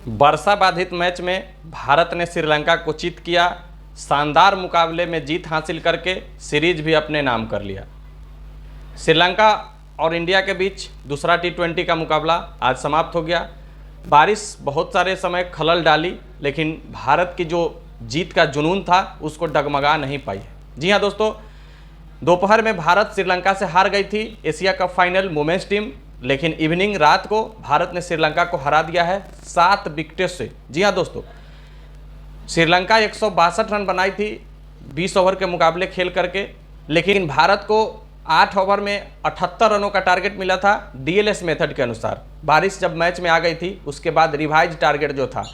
वर्षा बाधित मैच में भारत ने श्रीलंका को चित किया। शानदार मुकाबले में जीत हासिल करके सीरीज भी अपने नाम कर लिया। श्रीलंका और इंडिया के बीच दूसरा T20 का मुकाबला आज समाप्त हो गया। बारिश बहुत सारे समय खलल डाली, लेकिन भारत की जो जीत का जुनून था उसको डगमगा नहीं पाई। जी हाँ दोस्तों, दोपहर में भारत श्रीलंका से हार गई थी Asia cup final women's team, लेकिन इवनिंग रात को भारत ने श्रीलंका को हरा दिया है 7 विकेटों से। जी हाँ दोस्तों, श्रीलंका 162 रन बनाई थी 20 ओवर के मुकाबले खेल करके, लेकिन भारत को 8 ओवर में 78 रनों का टारगेट मिला था DLS मेथड के अनुसार। बारिश जब मैच में आ गई थी उसके बाद रिवाइज टारगेट जो था।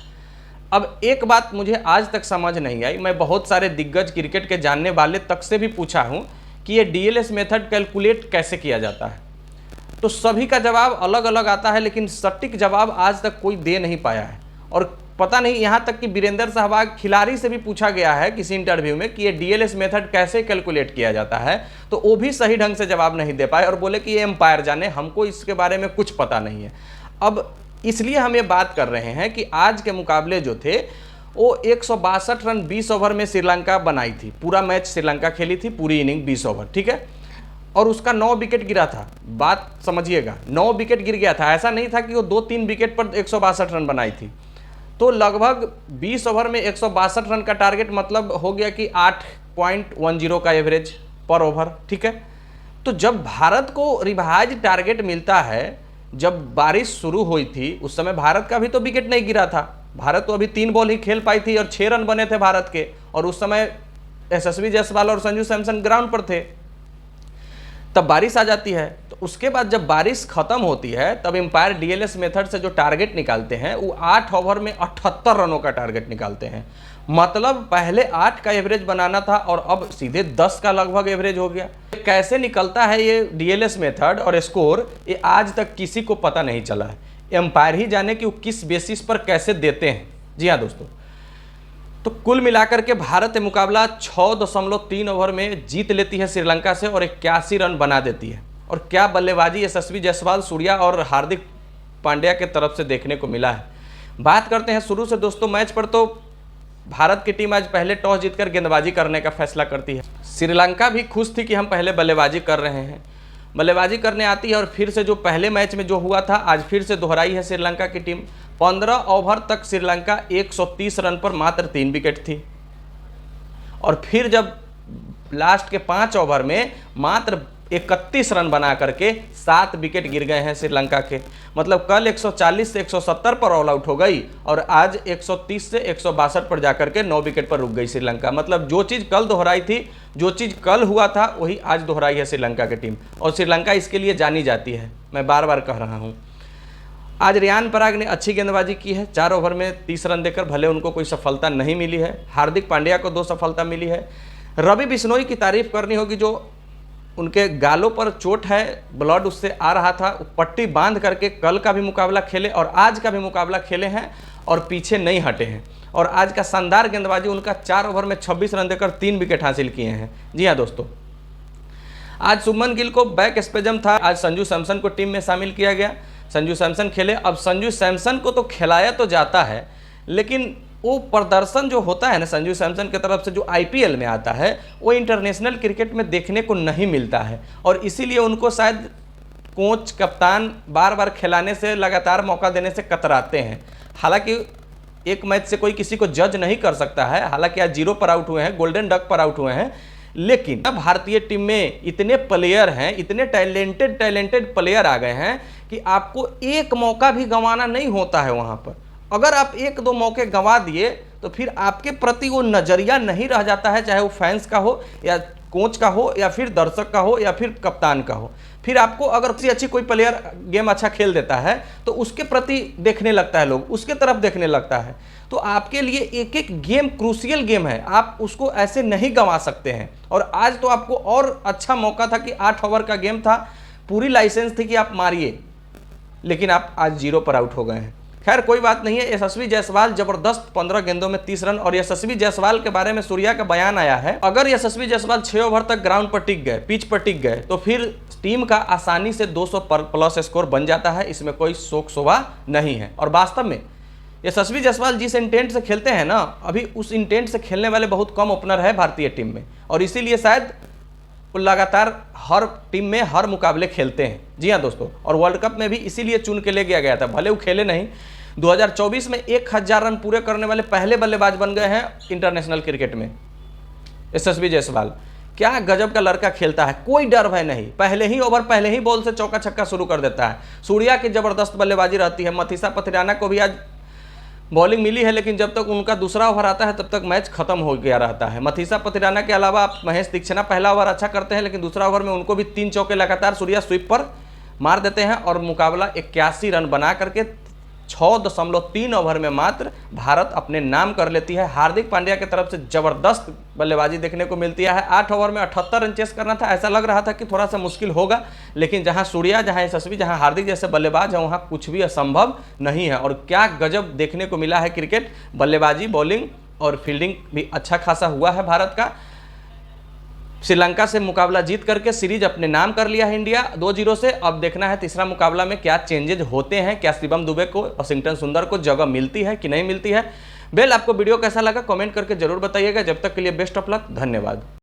अब एक बात मुझे आज तक समझ नहीं आई, मैं बहुत सारे दिग्गज क्रिकेट के जानने वाले तक से भी पूछा हूं कि ये DLS मेथड कैलकुलेट कैसे किया जाता है, तो सभी का जवाब अलग अलग आता है, लेकिन सटीक जवाब आज तक कोई दे नहीं पाया है। और पता नहीं, यहाँ तक कि वीरेंद्र सहवाग खिलाड़ी से भी पूछा गया है किसी इंटरव्यू में कि ये DLS मेथड कैसे कैलकुलेट किया जाता है, तो वो भी सही ढंग से जवाब नहीं दे पाए और बोले कि ये एम्पायर जाने, हमको इसके बारे में कुछ पता नहीं है। अब इसलिए हम ये बात कर रहे हैं कि आज के मुकाबले जो थे वो 162 रन 20 ओवर में श्रीलंका बनाई थी। पूरा मैच श्रीलंका खेली थी, पूरी इनिंग 20 ओवर, ठीक है, और उसका 9 विकेट गिरा था। बात समझिएगा, 9 विकेट गिर गया था, ऐसा नहीं था कि वो 2-3 विकेट पर 162 रन बनाई थी। तो लगभग 20 ओवर में 162 रन का टारगेट मतलब हो गया कि 8.10 का एवरेज पर ओवर, ठीक है। तो जब भारत को रिवाइज टारगेट मिलता है, जब बारिश शुरू हुई थी उस समय भारत का भी तो विकेट नहीं गिरा था। भारत तो अभी 3 बॉल ही खेल पाई थी और 6 रन बने थे भारत के, और उस समय यशस्वी जायसवाल और संजू सैमसन ग्राउंड पर थे। तब बारिश आ जाती है, तो उसके बाद जब बारिश खत्म होती है तब एम्पायर DLS मेथड से जो टारगेट निकालते हैं वो 8 ओवर में 78 रनों का टारगेट निकालते हैं। मतलब पहले 8 का एवरेज बनाना था और अब सीधे 10 का लगभग एवरेज हो गया। कैसे निकलता है ये DLS मेथड और स्कोर, ये आज तक किसी को पता नहीं चला है। एम्पायर ही जाने कि वो किस बेसिस पर कैसे देते हैं। जी हाँ दोस्तों, तो कुल मिलाकर के भारत मुकाबला 6.3 ओवर में जीत लेती है श्रीलंका से और 81 रन बना देती है। और क्या बल्लेबाजी यशस्वी जायसवाल, सूर्या और हार्दिक पांड्या के तरफ से देखने को मिला है। बात करते हैं शुरू से दोस्तों मैच पर, तो भारत की टीम आज पहले टॉस जीतकर गेंदबाजी करने का फैसला करती है। श्रीलंका भी खुश थी कि हम पहले बल्लेबाजी कर रहे हैं, बल्लेबाजी करने आती है। और फिर से जो पहले मैच में जो हुआ था आज फिर से दोहराई है श्रीलंका की टीम। 15 ओवर तक श्रीलंका 130 रन पर मात्र 3 विकेट थी, और फिर जब लास्ट के 5 ओवर में मात्र 31 रन बना करके 7 विकेट गिर गए हैं श्रीलंका के। मतलब कल 140 से 170 पर ऑल आउट हो गई और आज 130 से 162 पर जाकर के 9 विकेट पर रुक गई श्रीलंका। मतलब जो चीज़ कल दोहराई थी, जो चीज़ कल हुआ था वही आज दोहराई है श्रीलंका की टीम, और श्रीलंका इसके लिए जानी जाती है। मैं बार बार कह रहा हूँ, आज रियान पराग ने अच्छी गेंदबाजी की है। 4 ओवर में 30 रन देकर भले उनको कोई सफलता नहीं मिली है। हार्दिक पांड्या को 2 सफलता मिली है। रवि बिश्नोई की तारीफ करनी होगी, जो उनके गालों पर चोट है, ब्लड उससे आ रहा था, पट्टी बांध करके कल का भी मुकाबला खेले और आज का भी मुकाबला खेले हैं और पीछे नहीं हटे हैं। और आज का शानदार गेंदबाजी उनका, 4 ओवर में 26 रन देकर 3 विकेट हासिल किए हैं। जी हाँ दोस्तों, आज शुभमन गिल को बैक स्पेजम था। आज संजू सैमसन को टीम में शामिल किया गया, संजू सैमसन खेले। अब संजू सैमसन को तो खिलाया तो जाता है, लेकिन वो प्रदर्शन जो होता है ना संजू सैमसन की तरफ से जो IPL में आता है वो इंटरनेशनल क्रिकेट में देखने को नहीं मिलता है, और इसीलिए उनको शायद कोच कप्तान बार बार खिलाने से, लगातार मौका देने से कतराते हैं। हालांकि एक मैच से कोई किसी को जज नहीं कर सकता है। हालांकि आज 0 पर आउट हुए हैं, गोल्डन डक पर आउट हुए हैं, लेकिन भारतीय टीम में इतने प्लेयर हैं, इतने टैलेंटेड प्लेयर आ गए हैं कि आपको एक मौका भी गंवाना नहीं होता है वहाँ पर। अगर आप 1-2 मौके गंवा दिए तो फिर आपके प्रति वो नज़रिया नहीं रह जाता है, चाहे वो फैंस का हो या कोच का हो या फिर दर्शक का हो या फिर कप्तान का हो। फिर आपको अगर किसी अच्छी कोई प्लेयर गेम अच्छा खेल देता है तो उसके प्रति देखने लगता है, लोग उसके तरफ देखने लगता है। तो आपके लिए एक एक गेम क्रूशियल गेम है, आप उसको ऐसे नहीं गंवा सकते हैं। और आज तो आपको और अच्छा मौका था कि 8 ओवर का गेम था, पूरी लाइसेंस थी कि आप मारिए, लेकिन आप आज 0 पर आउट हो गए हैं। खैर कोई बात नहीं है। यशस्वी जायसवाल जबरदस्त 15 गेंदों में 30 रन। और यशस्वी जायसवाल के बारे में सूर्या का बयान आया है, अगर यशस्वी जायसवाल 6 ओवर तक ग्राउंड पर टिक गए, पिच पर टिक गए, तो फिर टीम का आसानी से 200 प्लस स्कोर बन जाता है। इसमें कोई शोक शोभा नहीं है। और वास्तव में यशस्वी जायसवाल जिस इंटेंट से खेलते हैं ना, अभी उस इंटेंट से खेलने वाले बहुत कम ओपनर है भारतीय टीम में, और इसीलिए शायद वो लगातार हर टीम में हर मुकाबले खेलते हैं। जी हाँ दोस्तों, और वर्ल्ड कप में भी इसीलिए चुन के ले गया था, भले वो खेले नहीं। 2024 में 1000 रन पूरे करने वाले पहले बल्लेबाज बन गए हैं इंटरनेशनल क्रिकेट में यशस्वी जायसवाल। क्या गजब का लड़का खेलता है, कोई डर भय नहीं, पहले ही ओवर पहले ही बॉल से चौका छक्का शुरू कर देता है। सूर्या की जबरदस्त बल्लेबाजी रहती है, मथीसा पथिराना को भी आज बॉलिंग मिली है, लेकिन जब तक उनका दूसरा ओवर आता है तब तक मैच खत्म हो गया रहता है। मथीसा पथिराना के अलावा आप महेश दीक्षित पहला ओवर अच्छा करते हैं, लेकिन दूसरा ओवर में उनको भी 3 चौके लगातार सूर्या स्वीप पर मार देते हैं और मुकाबला 81 रन बना करके 6.3 ओवर में मात्र भारत अपने नाम कर लेती है। हार्दिक पांड्या की तरफ से जबरदस्त बल्लेबाजी देखने को मिलती है। 8 ओवर में 78 रन चेस करना था, ऐसा लग रहा था कि थोड़ा सा मुश्किल होगा, लेकिन जहां सूर्या, जहां यशस्वी, जहां हार्दिक जैसे बल्लेबाज हैं वहां कुछ भी असंभव नहीं है। और क्या गजब देखने को मिला है क्रिकेट, बल्लेबाजी, बॉलिंग और फील्डिंग भी अच्छा खासा हुआ है भारत का। श्रीलंका से मुकाबला जीत करके सीरीज अपने नाम कर लिया है इंडिया 2-0 से। अब देखना है तीसरा मुकाबला में क्या चेंजेज होते हैं, क्या शिवम दुबे को, वाशिंगटन सुंदर को जगह मिलती है कि नहीं मिलती है। बेल, आपको वीडियो कैसा लगा कमेंट करके जरूर बताइएगा। जब तक के लिए बेस्ट ऑफ लक, धन्यवाद।